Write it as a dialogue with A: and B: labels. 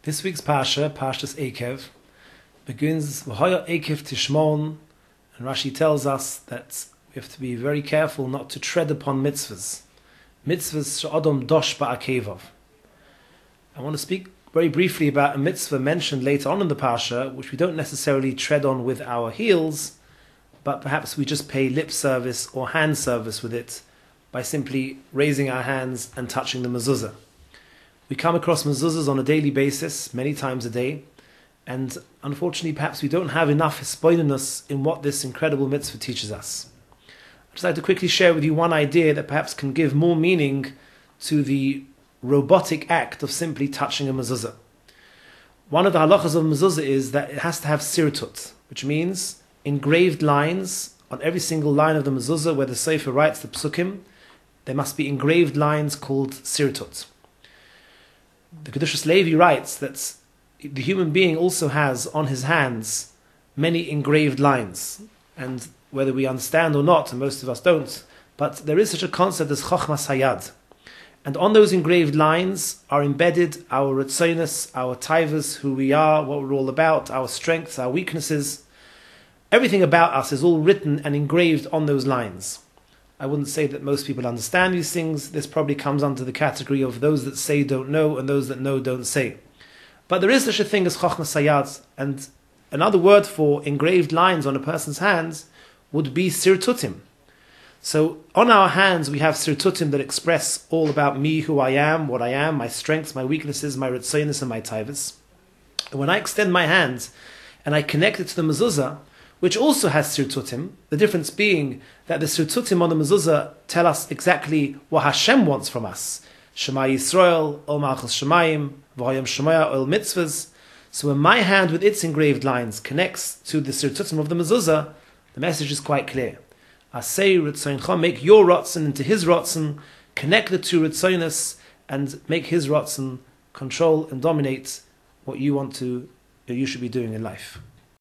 A: This week's Parsha, Parshas Ekev, begins V'hoya Ekev Tishmon, and Rashi tells us that we have to be very careful not to tread upon mitzvahs. Mitzvahs she'adam dosh ba'akevav. I want to speak very briefly about a mitzvah mentioned later on in the Parsha, which we don't necessarily tread on with our heels, but perhaps we just pay lip service or hand service with it by simply raising our hands and touching the mezuzah. We come across mezuzahs on a daily basis, many times a day, and unfortunately perhaps we don't have enough hispoinus in what this incredible mitzvah teaches us. I'd just like to quickly share with you one idea that perhaps can give more meaning to the robotic act of simply touching a mezuzah. One of the halachas of mezuzah is that it has to have sirtut, which means engraved lines on every single line of the mezuzah where the sefer writes the psukim. There must be engraved lines called sirtut. The Kedushas Levi writes that the human being also has on his hands many engraved lines, and whether we understand or not, and most of us don't, but there is such a concept as chochmas hayad. And on those engraved lines are embedded our ritzonos, our taivas, who we are, what we're all about, our strengths, our weaknesses. Everything about us is all written and engraved on those lines. I wouldn't say that most people understand these things. This probably comes under the category of those that say don't know and those that know don't say. But there is such a thing as chochmas hayad, and another word for engraved lines on a person's hands would be sirtutim. So on our hands we have sirtutim that express all about me, who I am, what I am, my strengths, my weaknesses, my ritzonos and my taivas. And when I extend my hands and I connect it to the mezuzah, which also has sirtutim, the difference being that the sirtutim on the mezuzah tell us exactly what Hashem wants from us. Shema Yisrael, Ol Malchus Shemayim, V'hoyam Shemaya, Ol Mitzvahs. So when my hand with its engraved lines connects to the sirtutim of the mezuzah, the message is quite clear. Asei Ritzoncha, make your rotzen into his rotzen, connect the two ritzonos, and make his rotzen control and dominate what you should be doing in life.